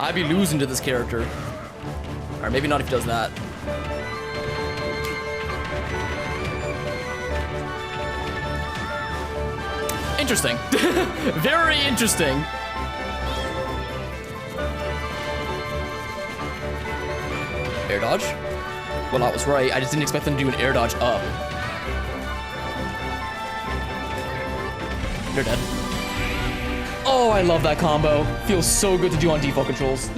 I'd be losing to this character. Or maybe not if he does that. Interesting. Very interesting. Air dodge? Well, I was right. I just didn't expect them to do an air dodge up. They're dead. Oh, I love that combo. Feels so good to do on default controls.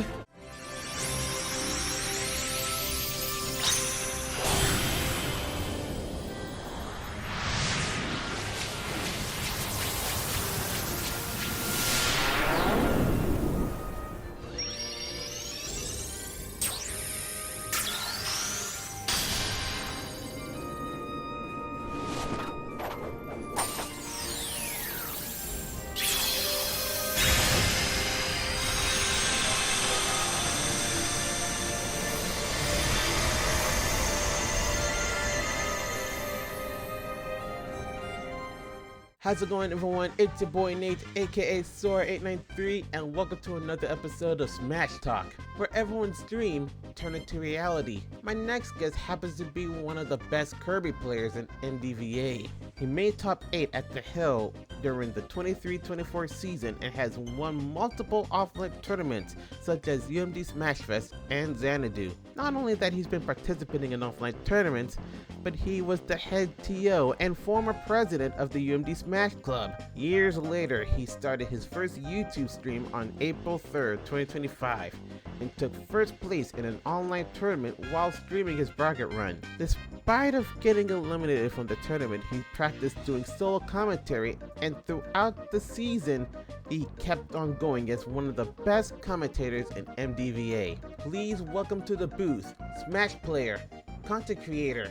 How's it going, everyone? It's your boy Nate, aka sora893, and welcome to another episode of Smash Talk, where everyone's dream turned into reality. My next guest happens to be one of the best Kirby players in NDVA. He made top 8 at the Hill during the 23-24 season and has won multiple offline tournaments such as UMD Smash Fest and Xanadu. Not only that, he's been participating in offline tournaments, but he was the head TO and former president of the UMD Smash Club. Years later, he started his first YouTube stream on April 3rd, 2025, and took first place in an online tournament while streaming his bracket run. Despite of getting eliminated from the tournament, he practiced doing solo commentary, and throughout the season, he kept on going as one of the best commentators in MDVA. Please welcome to the booth, Smash player, content creator,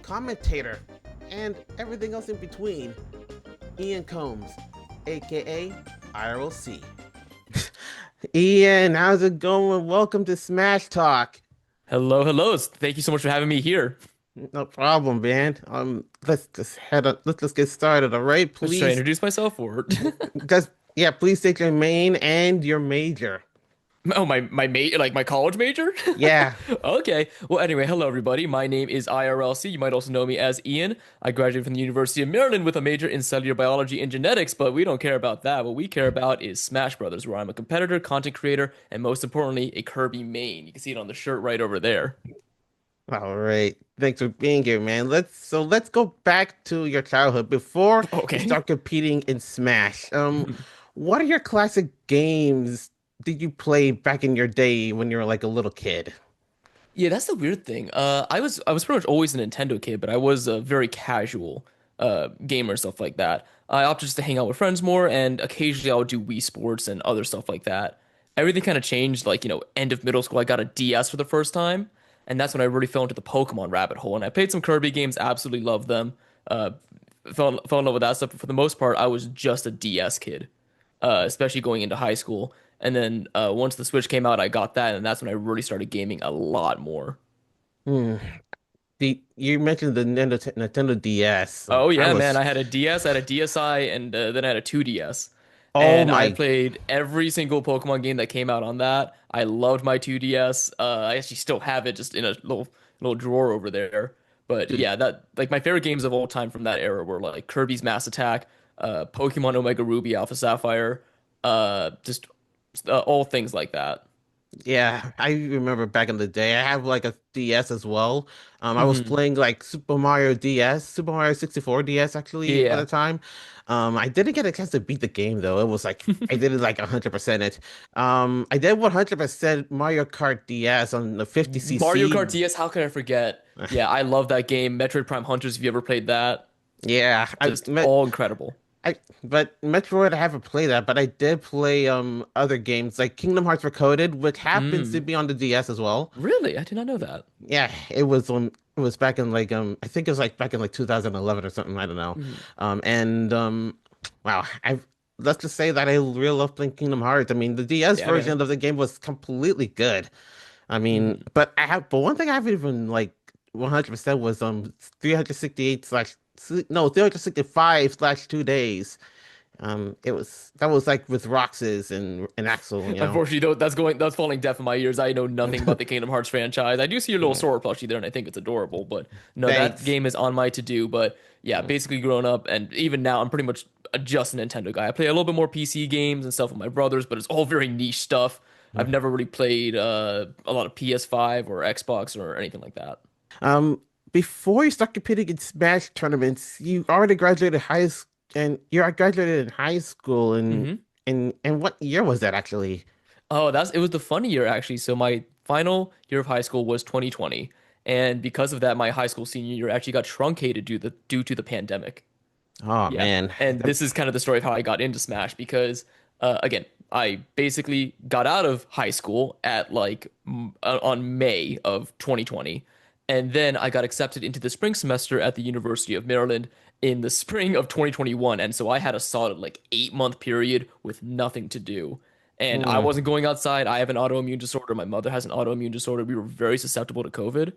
commentator, and everything else in between, Ian Combs, aka Irlc. Ian, how's it going? Welcome to Smash Talk. Hello. Thank you so much for having me here. No problem, man. Let's just get started. All right, Let's try to please. introduce myself or Please state your main and your major. oh my college major? Yeah. Okay. Well, anyway, hello everybody. My name is IRLC. You might also know me as Ian. I graduated from the University of Maryland with a major in cellular biology and genetics, but we don't care about that. What we care about is Smash Brothers, where I'm a competitor, content creator, and most importantly, a Kirby main. You can see it on the shirt right over there. All right. Thanks for being here, man. Let's go back to your childhood before you Okay. start competing in Smash. What are your classic games did you play back in your day when you were like a little kid? Yeah, that's the weird thing. I was pretty much always a Nintendo kid, but I was a very casual gamer and stuff like that. I opted just to hang out with friends more, and occasionally I would do Wii Sports and other stuff like that. Everything kind of changed, like end of middle school. I got a DS for the first time, and that's when I really fell into the Pokemon rabbit hole. And I played some Kirby games, absolutely loved them. Uh, fell in love with that stuff. But for the most part, I was just a DS kid, especially going into high school. And then once the Switch came out, I got that, and that's when I really started gaming a lot more. Hmm. You mentioned the Nintendo DS. Oh I yeah, man! was, I had a DS, I had a DSi, and then I had a 2DS. oh And I my, played every single Pokemon game that came out on that. I loved my 2DS. I actually still have it just in a little drawer over there. But dude, yeah, that like my favorite games of all time from that era were like Kirby's Mass Attack, Pokemon Omega Ruby, Alpha Sapphire, just all things like that. yeah, I remember back in the day. I have like a DS as well. I was Hmm. playing like Super Mario DS, Super Mario 64 DS actually at the Yeah. time. I didn't get a chance to beat the game though. It was like I did it like 100% it. I did 100% Mario Kart DS on the Mario 50cc. Kart DS, how could I forget? Yeah, I love that game. Metroid Prime Hunters, if you ever played that, Yeah, just all incredible. but Metroid I haven't played that, but I did play other games like Kingdom Hearts Recoded, which happens to Mm, be on the DS as well. really? I did not know that. Yeah, it was back in like I think it was like back in like 2011 or something, I don't know. Mhm. And wow, I let's just say that I really love playing Kingdom Hearts. I mean, the DS Yeah, man. version of the game was completely good. I mean, Mhm. but one thing I haven't even like 100% was 368 slash no 365 slash 2 days. It was that was like with Roxas and Axel, you know. Unfortunately, though, that's falling deaf in my ears. I know nothing about the Kingdom Hearts franchise. I do see your little Mm, Sora plushie there, and I think it's adorable. But no, that thanks. game is on my to-do. But yeah, Mm, basically growing up, and even now, I'm pretty much just a Nintendo guy. I play a little bit more PC games and stuff with my brothers, but it's all very niche stuff. I've mm. never really played a lot of PS5 or Xbox or anything like that. Um, Before you start competing in Smash tournaments, you already graduated high school, and you graduated in high school, and hmm and what year was that actually? Oh, that's it was the funny year actually. So my final year of high school was 2020, and because of that, my high school senior year actually got truncated due to the pandemic. Oh Yeah. man. And this is kind of the story of how I got into Smash because, again, I basically got out of high school at on May of 2020. And then I got accepted into the spring semester at the University of Maryland in the spring of 2021. And so I had a solid like 8 month period with nothing to do. And I Mm. wasn't going outside. I have an autoimmune disorder. My mother has an autoimmune disorder. We were very susceptible to COVID.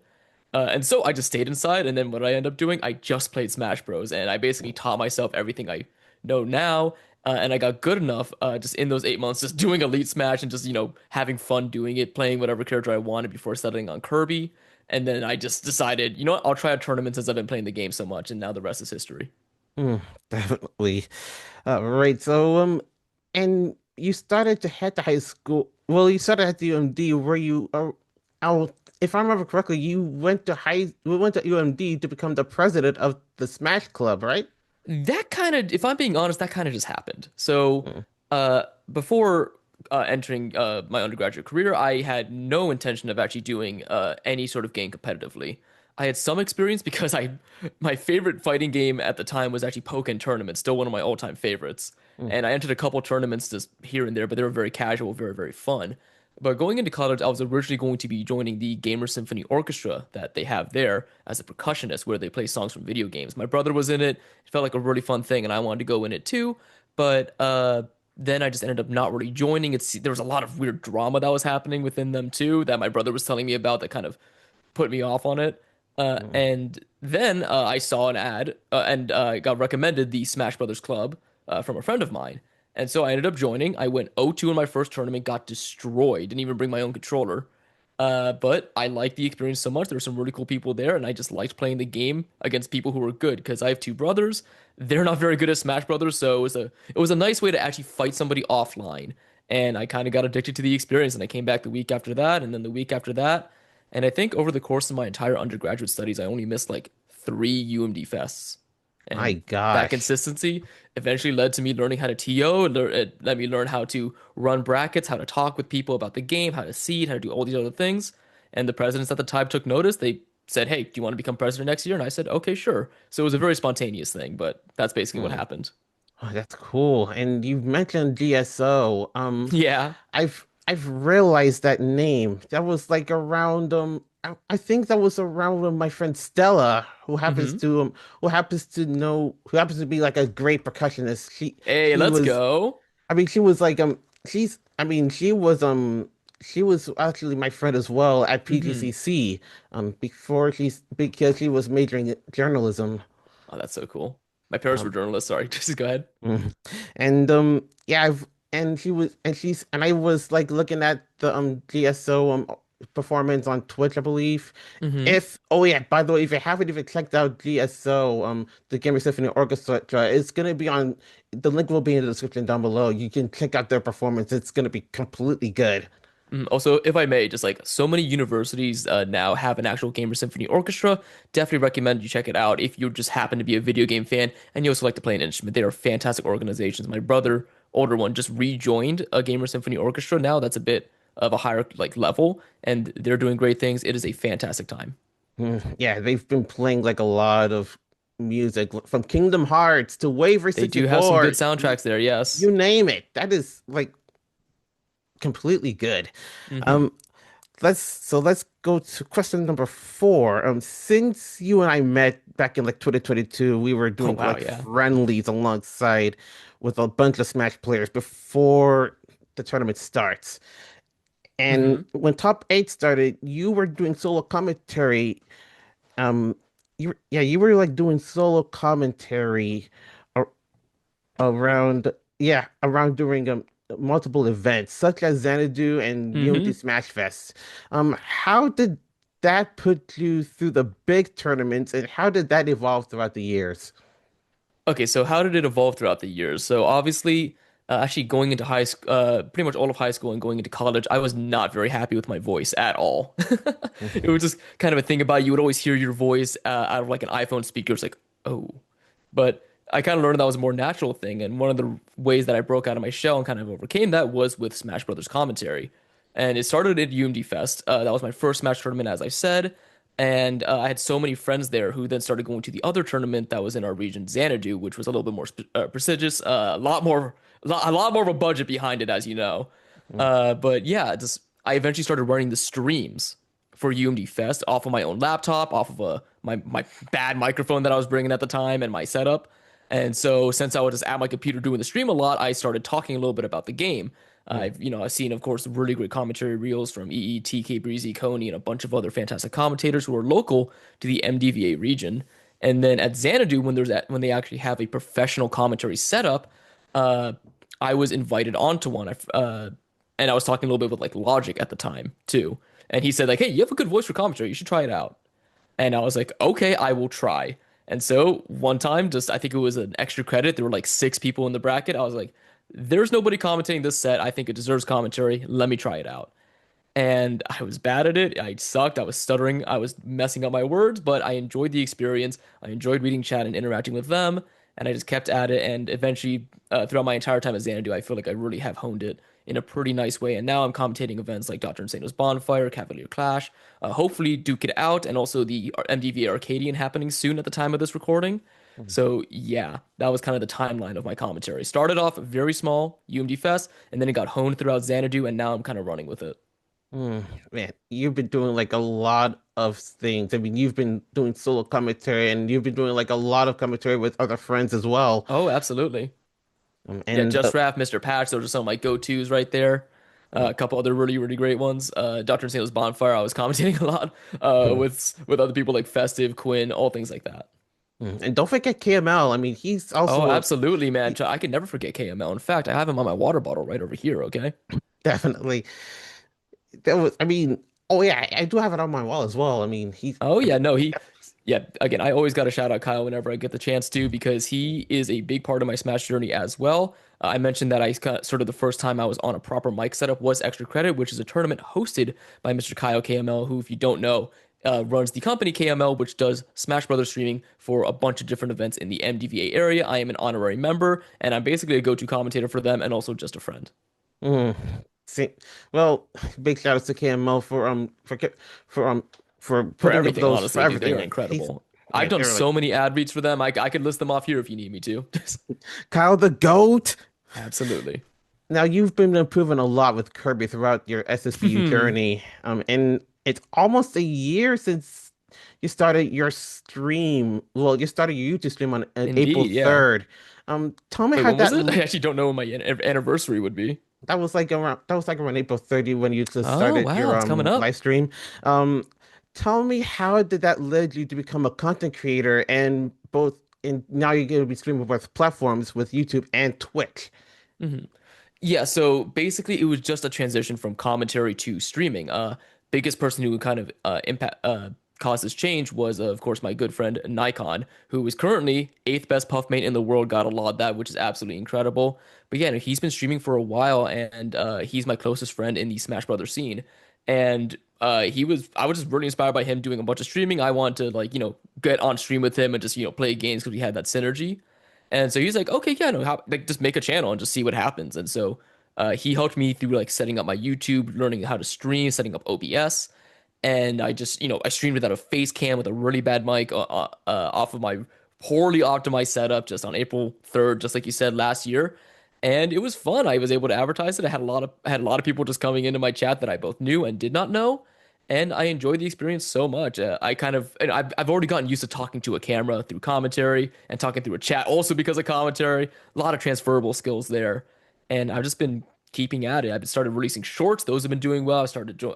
And so I just stayed inside, and then what I ended up doing, I just played Smash Bros. And I basically taught myself everything I know now. And I got good enough just in those 8 months, just doing Elite Smash and just, having fun doing it, playing whatever character I wanted before settling on Kirby. And then I just decided, you know what, I'll try a tournament since I've been playing the game so much, and now the rest is history. Mm, definitely. Right. So, and you started to head to high school. Well, you started at the UMD where you oh, if I remember correctly, we went to UMD to become the president of the Smash Club, right? That kind of, if I'm being honest, that kind of just happened. So, Mm, before entering my undergraduate career, I had no intention of actually doing any sort of game competitively. I had some experience because my favorite fighting game at the time was actually Pokken Tournament, still one of my all-time favorites. mm. And I entered a couple tournaments just here and there, but they were very casual, very, very fun. But going into college, I was originally going to be joining the Gamer Symphony Orchestra that they have there as a percussionist, where they play songs from video games. My brother was in it. It felt like a really fun thing, and I wanted to go in it too. But then I just ended up not really joining. There was a lot of weird drama that was happening within them too that my brother was telling me about that kind of put me off on it. Mm. And then I saw an ad and got recommended the Smash Brothers Club from a friend of mine. And so I ended up joining. I went 0-2 in my first tournament, got destroyed, didn't even bring my own controller. But I liked the experience so much. There were some really cool people there, and I just liked playing the game against people who were good because I have two brothers. They're not very good at Smash Brothers, so it was a nice way to actually fight somebody offline. And I kind of got addicted to the experience, and I came back the week after that, and then the week after that. And I think over the course of my entire undergraduate studies, I only missed like 3 UMD fests. My And that gosh. consistency eventually led to me learning how to TO. It let me learn how to run brackets, how to talk with people about the game, how to seed, how to do all these other things. And the presidents at the time took notice. They said, "Hey, do you want to become president next year?" And I said, "Okay, sure." So it was a very spontaneous thing, but that's basically what Mm. happened. Oh, that's cool. And you mentioned GSO. Yeah. I've realized that name. That was like around I think that was around when my friend Stella, hmm who happens to be like a great percussionist. Hey, She let's was go. I mean she was like she was actually my friend as well at hmm PGCC before she's because she was majoring in journalism. Oh, that's so cool. My parents were Um journalists. Sorry, just go ahead. Mm. And yeah, and I was like looking at the GSO performance on Twitch, I believe. hmm If Oh yeah, by the way, if you haven't even checked out GSO, the Gamer Symphony Orchestra, it's gonna be on the link will be in the description down below. You can check out their performance. It's gonna be completely good. Also, if I may, just like so many universities now have an actual Gamer Symphony Orchestra. Definitely recommend you check it out if you just happen to be a video game fan and you also like to play an instrument. They are fantastic organizations. My brother, older one, just rejoined a Gamer Symphony Orchestra now. That's a bit of a higher like level, and they're doing great things. It is a fantastic time. Yeah, they've been playing like a lot of music from Kingdom Hearts to Waver They do have some 64. good soundtracks there, yes. You name it. That is like completely good. hmm Um, let's go to question number four. Since you and I met back in like 2022, we were Oh doing wow, like yeah. friendlies alongside with a bunch of Smash players before the tournament starts. And hmm when top eight started, you were doing solo commentary. Yeah, you were like doing solo commentary. Or, around around during multiple events such as Xanadu and UMD Hmm. Smash Fest. How did that put you through the big tournaments, and how did that evolve throughout the years? Okay, so how did it evolve throughout the years? So obviously, actually going into high school, pretty much all of high school and going into college, I was not very happy with my voice at all. It was just kind of a thing about you would always hear your voice out of like an iPhone speaker. It's like, oh, but I kind of learned that was a more natural thing. And one of the ways that I broke out of my shell and kind of overcame that was with Smash Brothers commentary. And it started at UMD Fest. That was my first Smash tournament, as I said. And I had so many friends there who then started going to the other tournament that was in our region, Xanadu, which was a little bit more prestigious, a lot more of a budget behind it, as you know. But yeah, just I eventually started running the streams for UMD Fest off of my own laptop, off of my bad microphone that I was bringing at the time, and my setup. And so since I was just at my computer doing the stream a lot, I started talking a little bit about the game. I've seen, of course, really great commentary reels from EE, TK, Breezy, Coney, and a bunch of other fantastic commentators who are local to the MDVA region. And then at Xanadu, when they actually have a professional commentary setup, uh, I was invited onto one. And I was talking a little bit with like Logic at the time too. And he said like, "Hey, you have a good voice for commentary. You should try it out." And I was like, "Okay, I will try." And so one time, just I think it was an extra credit. There were like six people in the bracket. I was like, "There's nobody commentating this set. I think it deserves commentary. Let me try it out." And I was bad at it. I sucked. I was stuttering. I was messing up my words, but I enjoyed the experience. I enjoyed reading chat and interacting with them, and I just kept at it. And eventually, throughout my entire time at Xanadu, I feel like I really have honed it in a pretty nice way. And now I'm commentating events like Dr. Insano's Bonfire, Cavalier Clash, hopefully Duke It Out, and also the MDV Arcadian happening soon at the time of this recording. So yeah, that was kind of the timeline of my commentary. Started off very small, UMD Fest, and then it got honed throughout Xanadu, and now I'm kind of running with it. Mm, man, you've been doing like a lot of things. I mean, you've been doing solo commentary and you've been doing like a lot of commentary with other friends as well. Oh, absolutely. Yeah, And Just Draft, Mr. Patch, those are some of my go-tos right there. A couple other really, really great ones. Dr. Insane's Bonfire, I was commentating a lot with other people like Festive, Quinn, all things like that. and don't forget KML. I mean, he's Oh, also absolutely, man. he, I can never forget KML. In fact, I have him on my water bottle right over here, okay? definitely that was. I mean, oh yeah, I do have it on my wall as well. I mean, he's Oh yeah, no, yeah, again, I always got to shout out Kyle whenever I get the chance to because he is a big part of my Smash journey as well. I mentioned that I got sort of the first time I was on a proper mic setup was Extra Credit, which is a tournament hosted by Mr. Kyle KML, who, if you don't know, runs the company KML, which does Smash Brothers streaming for a bunch of different events in the MDVA area. I am an honorary member, and I'm basically a go-to commentator for them and also just a friend. mm, see, well, big shout out to KML for for For putting up everything, those for honestly, dude, they are everything. He's incredible. I've yeah, done they're like so many ad reads for them. I could list them off here if you need me to. Kyle the GOAT. Absolutely. Now you've been improving a lot with Kirby throughout your SSBU journey. And it's almost a year since you started your stream. Well, you started your YouTube stream on April Indeed, yeah. 3rd. Tell me Wait, how when was that it? I actually don't know when my anniversary would be. that was like around April 30 when you just Oh, started wow, your it's coming up. live stream. Um, tell me how did that lead you to become a content creator and both and now you're going to be streaming both platforms with YouTube and Twitch. Hmm. Yeah, so basically it was just a transition from commentary to streaming. Biggest person who kind of impact caused this change was of course my good friend Nikon, who is currently eighth best puff mate in the world. Got a lot of that, which is absolutely incredible. But yeah, no, he's been streaming for a while, and he's my closest friend in the Smash Brothers scene. And I was just really inspired by him doing a bunch of streaming. I wanted to like get on stream with him and just play games because we had that synergy. And so he's like, okay, yeah, no, like just make a channel and just see what happens. And so he helped me through like setting up my YouTube, learning how to stream, setting up OBS. And I just, I streamed without a face cam with a really bad mic off of my poorly optimized setup just on April 3rd, just like you said last year. And it was fun. I was able to advertise it. I had a lot of people just coming into my chat that I both knew and did not know. And I enjoyed the experience so much. And I've already gotten used to talking to a camera through commentary and talking through a chat also because of commentary. A lot of transferable skills there. And I've just been keeping at it. I've started releasing shorts. Those have been doing well.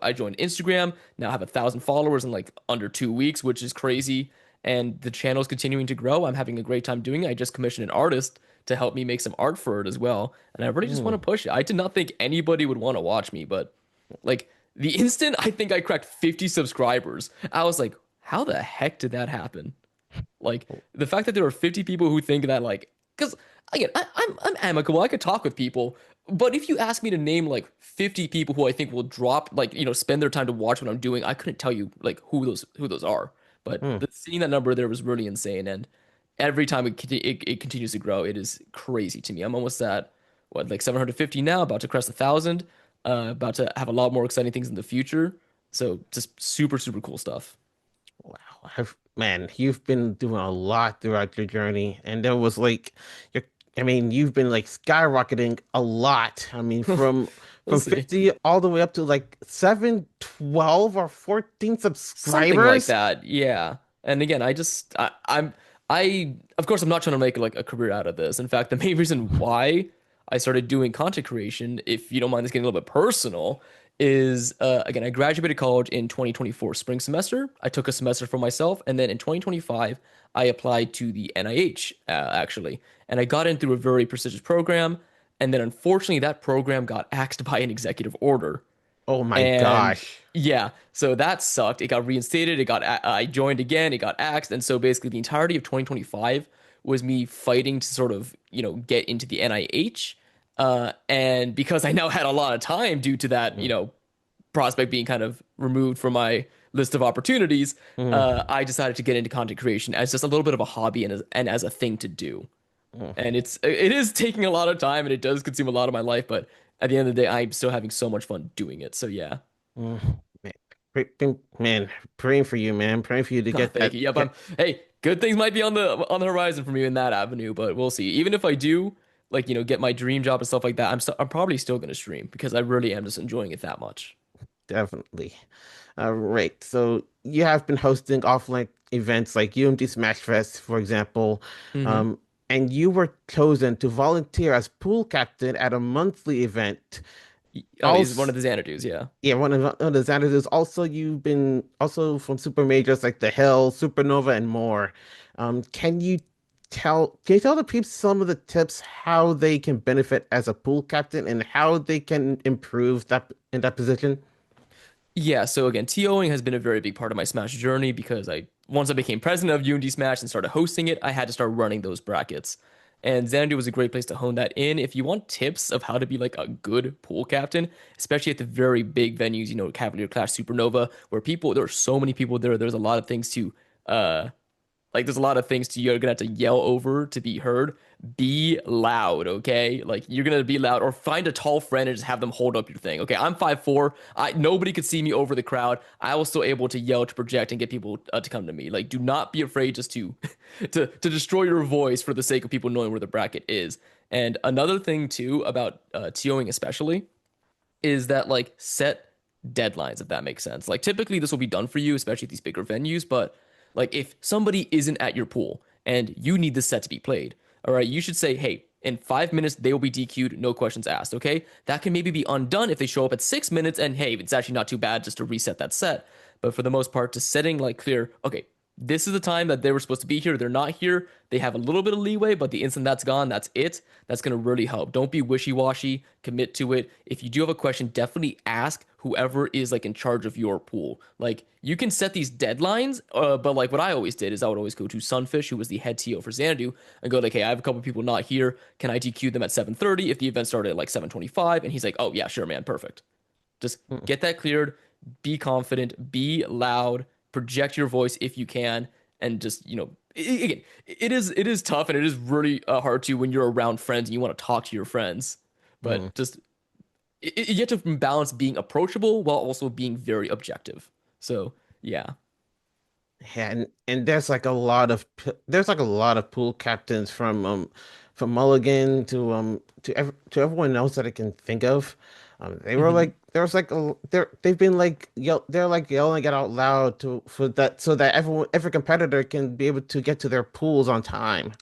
I joined Instagram. Now I have 1,000 followers in like under 2 weeks, which is crazy. And the channel is continuing to grow. I'm having a great time doing it. I just commissioned an artist to help me make some art for it as well. And I really just want Mm. to push it. I did not think anybody would want to watch me, but like the instant I think I cracked 50 subscribers, I was like, how the heck did that happen? Like the fact that there are 50 people who think that like because again I'm amicable. I could talk with people, but if you ask me to name like 50 people who I think will drop like spend their time to watch what I'm doing, I couldn't tell you like who those are. But Mm. seeing that number there was really insane, and every time it continues to grow, it is crazy to me. I'm almost at what like 750 now, about to crest 1,000, about to have a lot more exciting things in the future. So just super super cool stuff. Wow, man, you've been doing a lot throughout your journey, and there was like, you're, I mean, you've been like skyrocketing a lot. I mean, We'll from see. 50 all the way up to like 7, 12, or 14 Something like subscribers. that. Yeah. And again, I of course I'm not trying to make like a career out of this. In fact, the main reason why I started doing content creation, if you don't mind this getting a little bit personal, is again, I graduated college in 2024 spring semester. I took a semester for myself, and then in 2025 I applied to the NIH actually, and I got in through a very prestigious program. And then unfortunately, that program got axed by an executive order. Oh my And gosh. yeah, so that sucked. It got reinstated. I joined again. It got axed, and so basically the entirety of 2025 was me fighting to sort of get into the NIH. And because I now had a lot of time due to that Mm. prospect being kind of removed from my list of opportunities, Mm. I decided to get into content creation as just a little bit of a hobby and as a thing to do. Mm. And it is taking a lot of time and it does consume a lot of my life, but at the end of the day, I'm still having so much fun doing it. So yeah. Mm. Man, man, praying for you, man. Praying for you to Oh, get thank that you. Yep, get. hey, good things might be on the horizon for me in that avenue, but we'll see. Even if I do, like, get my dream job and stuff like that, I'm probably still gonna stream because I really am just enjoying it that much. Definitely. Right. So you have been hosting offline events like UMD Smash Fest, for example, Hmm. um, and you were chosen to volunteer as pool captain at a monthly event. Oh, he's one Also, of the Xanadu's, yeah. yeah, one of the Xanathars. Also, you've been also from super majors like the Hill, Supernova, and more. Can you tell the peeps some of the tips how they can benefit as a pool captain and how they can improve that in that position? Yeah, so again, TOing has been a very big part of my Smash journey because once I became president of UMD Smash and started hosting it, I had to start running those brackets. And Xanadu was a great place to hone that in. If you want tips of how to be like a good pool captain, especially at the very big venues, Cavalier Clash, Supernova, where there are so many people there, there's a lot of things to uh there's a lot of things you're gonna have to yell over to be heard. Be loud, okay? Like you're gonna be loud, or find a tall friend and just have them hold up your thing. Okay, I'm 5'4". Nobody could see me over the crowd. I was still able to yell, to project, and get people to come to me. Like, do not be afraid just to to destroy your voice for the sake of people knowing where the bracket is. And another thing too about TOing especially is that like set deadlines, if that makes sense. Like typically this will be done for you, especially at these bigger venues, but like if somebody isn't at your pool and you need the set to be played, all right, you should say, hey, in 5 minutes they will be DQ'd, no questions asked. Okay, that can maybe be undone if they show up at 6 minutes, and hey, it's actually not too bad just to reset that set. But for the most part, just setting like clear, okay, this is the time that they were supposed to be here. They're not here. They have a little bit of leeway, but the instant that's gone, that's it. That's going to really help. Don't be wishy washy. Commit to it. If you do have a question, definitely ask whoever is like in charge of your pool. Like you can set these deadlines, but like what I always did is I would always go to Sunfish, who was the head TO for Xanadu, and go like, hey, I have a couple people not here. Can I DQ them at 7:30 if the event started at like 7:25? And he's like, oh yeah, sure, man, perfect. Just Mm. get that cleared. Be confident. Be loud. Project your voice if you can, and just again, it is tough and it is really hard to when you're around friends and you want to talk to your friends, Mm. but just you have to balance being approachable while also being very objective. So yeah. Yeah, and there's like a lot of pool captains from Mulligan to everyone else that I can think of. They were Hmm. like there's like they've been like they're like yelling it out loud to for that so that every competitor can be able to get to their pools on time.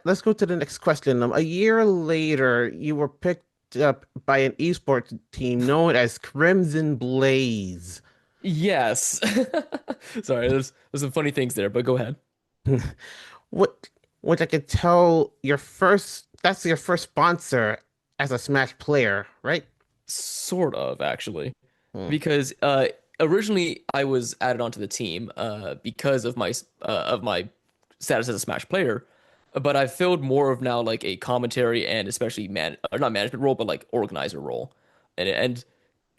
Let's go to the next question. A year later, you were picked up by an esports team known as Crimson Blaze. Yes. Sorry, there's some funny things there, but go ahead. What, which I could tell your first that's your first sponsor as a Smash player, right? Sort of, actually. Hmm. Because originally I was added onto the team because of my status as a Smash player, but I filled more of now like a commentary and especially man or not management role, but like organizer role. And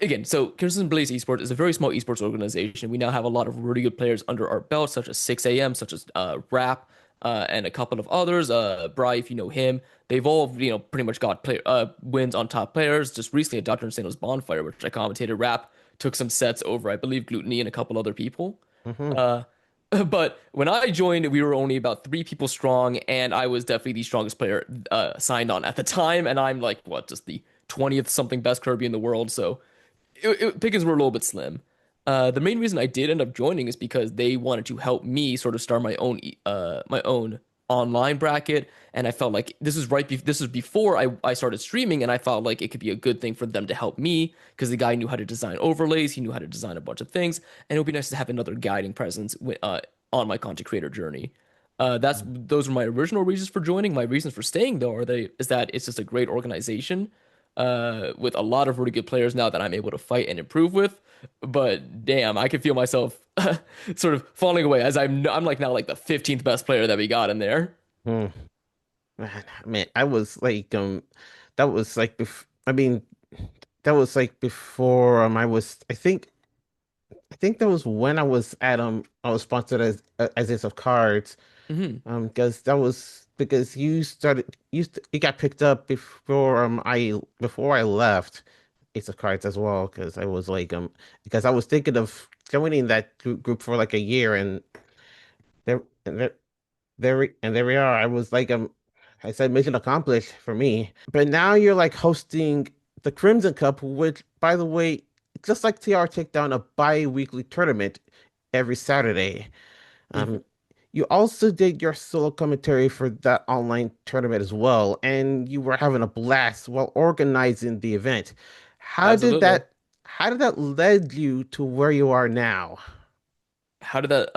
again, so Crimson Blaze Esports is a very small esports organization. We now have a lot of really good players under our belt, such as 6 a.m., such as Rap, and a couple of others. Bry, if you know him, they've all pretty much got wins on top players. Just recently at Dr. Insano's Bonfire, which I commentated, Rap took some sets over, I believe, Gluttony and a couple other people. Hmm. Uh, but when I joined, we were only about 3 people strong, and I was definitely the strongest player signed on at the time. And I'm like, what, just the 20th something best Kirby in the world. So pickings were a little bit slim. The main reason I did end up joining is because they wanted to help me sort of start my own online bracket, and I felt like this was before I started streaming, and I felt like it could be a good thing for them to help me because the guy knew how to design overlays, he knew how to design a bunch of things, and it would be nice to have another guiding presence on my content creator journey. Those were my original reasons for joining. My reasons for staying though is that it's just a great organization with a lot of really good players now that I'm able to fight and improve with. But damn, I can feel myself sort of falling away as I'm like now like the 15th best player that we got in there. Hmm. Man, I was like, that was like, I mean, that was like before, I think that was when I was sponsored as Ace of Cards. Hmm. Because that was because you got picked up before I left Ace of Cards as well. Because I was thinking of joining that group for like a year, and there and there we are. I was like I said mission accomplished for me. But now you're like hosting the Crimson Cup, which by the way, just like TR take down a bi-weekly tournament every Saturday. Hmm. Um, you also did your solo commentary for that online tournament as well, and you were having a blast while organizing the event. How did Absolutely. that how did that lead you to where you are now? How did that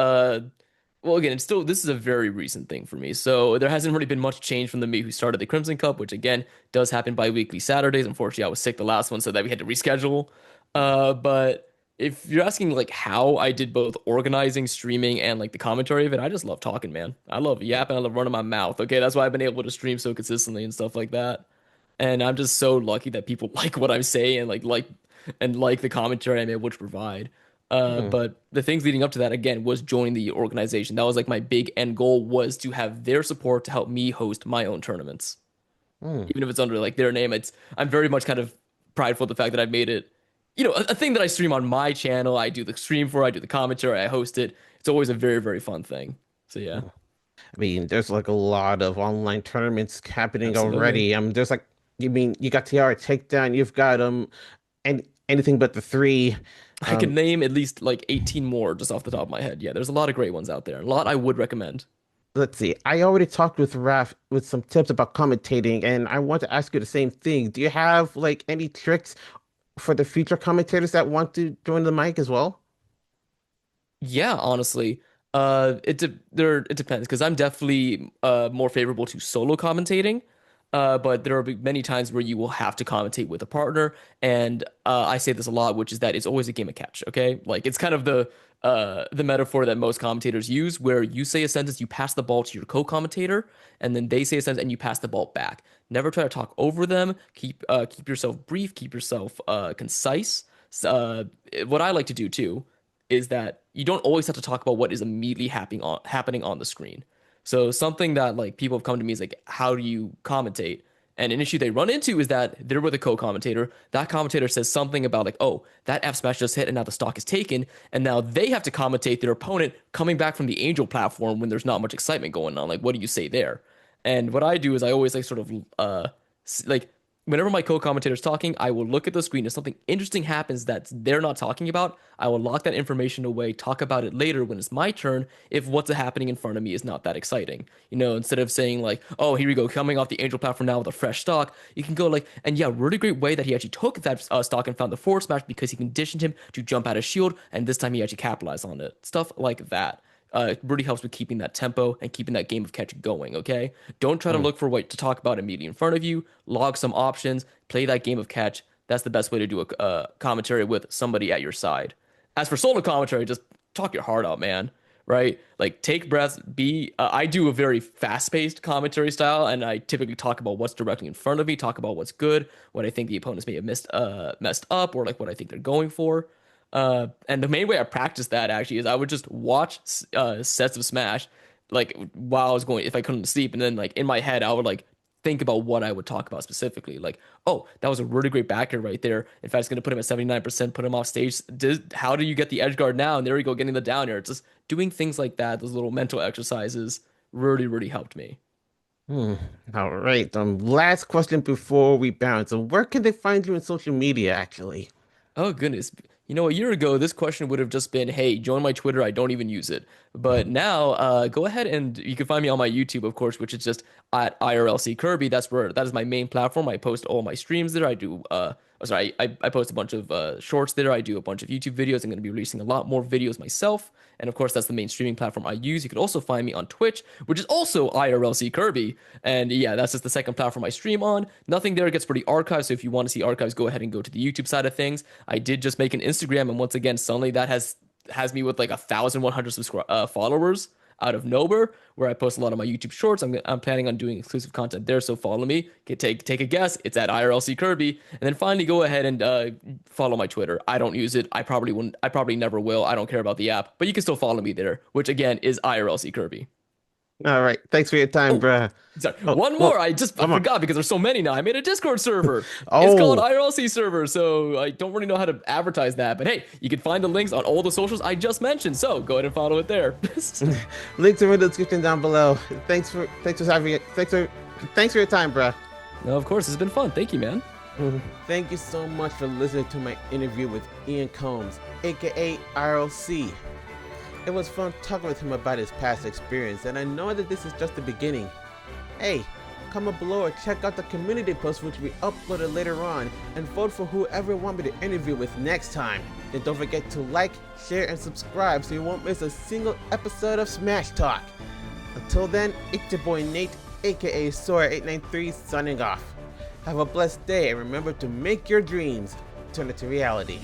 well again, it's still this is a very recent thing for me. So there hasn't really been much change from the me who started the Crimson Cup, which again does happen bi-weekly Saturdays. Unfortunately, I was sick the last one, so that we had to reschedule. But if you're asking like how I did both organizing, streaming, and like the commentary of it, I just love talking, man. I love yapping, I love running my mouth. Okay, that's why I've been able to stream so consistently and stuff like that. And I'm just so lucky that people like what I'm saying and like the commentary I'm able to provide. Hmm. But the things leading up to that again was joining the organization. That was like my big end goal was to have their support to help me host my own tournaments. Hmm. Even if it's under like their name, I'm very much kind of prideful of the fact that I've made it, a thing that I stream on my channel. I do the stream for, I do the commentary, I host it. It's always a very, very fun thing. So yeah, I mean, there's like a lot of online tournaments happening absolutely. already. There's like you mean you got TR Takedown, you've got and anything but the three. I could Um, name at least like 18 more just off the top of my head. Yeah, there's a lot of great ones out there. A lot I would recommend. let's see. I already talked with Raf with some tips about commentating, and I want to ask you the same thing. Do you have like any tricks for the future commentators that want to join the mic as well? Yeah, honestly, it depends because I'm definitely more favorable to solo commentating. But there will be many times where you will have to commentate with a partner, and I say this a lot, which is that it's always a game of catch. Okay, like it's kind of the metaphor that most commentators use, where you say a sentence, you pass the ball to your co-commentator, and then they say a sentence, and you pass the ball back. Never try to talk over them. Keep yourself brief. Keep yourself concise. What I like to do too is that you don't always have to talk about what is immediately happening on the screen. So something that like people have come to me is like, how do you commentate? And an issue they run into is that they're with a co-commentator. That commentator says something about like, oh, that F smash just hit and now the stock is taken. And now they have to commentate their opponent coming back from the Angel platform when there's not much excitement going on. Like, what do you say there? And what I do is I always like sort of like whenever my co-commentator is talking, I will look at the screen. If something interesting happens that they're not talking about, I will lock that information away, talk about it later when it's my turn, if what's happening in front of me is not that exciting. Instead of saying like, oh, here we go, coming off the Angel platform now with a fresh stock, you can go like, and yeah, really great way that he actually took that stock and found the forward smash because he conditioned him to jump out of shield, and this time he actually capitalized on it. Stuff like that. It really helps with keeping that tempo and keeping that game of catch going. Okay, don't try to look for what to talk about immediately in front of you. Log some options, play that game of catch. That's the best way to do a commentary with somebody at your side. As for solo commentary, just talk your heart out, man. Right? Like take breaths. I do a very fast-paced commentary style, and I typically talk about what's directly in front of me, talk about what's good, what I think the opponents may have messed up, or like what I think they're going for. And the main way I practiced that actually is I would just watch sets of Smash, like while I was going, if I couldn't sleep, and then like in my head I would like think about what I would talk about specifically. Like, oh, that was a really great backer right there. In fact, it's going to put him at 79%, put him off stage. How do you get the edge guard now? And there you go, getting the down air. It's just doing things like that, those little mental exercises really, really helped me. Hmm. All right. Last question before we bounce. Where can they find you on social media, actually? Oh goodness. You know, a year ago, this question would have just been, "Hey, join my Twitter. I don't even use it." But now, go ahead and you can find me on my YouTube, of course, which is just at IRLC Kirby. That is my main platform. I post all my streams there. I do sorry, I post a bunch of shorts there. I do a bunch of YouTube videos. I'm going to be releasing a lot more videos myself. And of course, that's the main streaming platform I use. You can also find me on Twitch, which is also IRLC Kirby. And yeah, that's just the second platform I stream on. Nothing there gets pretty archived. So if you want to see archives, go ahead and go to the YouTube side of things. I did just make an Instagram, and once again, suddenly that has me with like 1,100 followers out of nowhere, where I post a lot of my YouTube shorts. I'm planning on doing exclusive content there, so follow me. Take a guess. It's at IRLC Kirby, and then finally go ahead and follow my Twitter. I don't use it. I probably wouldn't. I probably never will. I don't care about the app, but you can still follow me there, which again is IRLC Kirby. All right. Thanks for your time, Oh, bruh. sorry. Oh, One more. well, I one more. forgot because there's so many now. I made a Discord server. It's called Oh, IRLC server. So I don't really know how to advertise that. But hey, you can find the links on all the socials I just mentioned. So go ahead and follow it there. links are in the description down below. Thanks for having it. Thanks for your time, bruh. No, of course, it's been fun. Thank you, man. Thank you so much for listening to my interview with Ian Combs, aka RLC. It was fun talking with him about his past experience, and I know that this is just the beginning. Hey, comment below or check out the community post which we uploaded later on, and vote for whoever you want me to interview with next time. And don't forget to like, share, and subscribe so you won't miss a single episode of Smash Talk. Until then, it's your boy Nate, aka sora893, signing off. Have a blessed day, and remember to make your dreams turn into reality.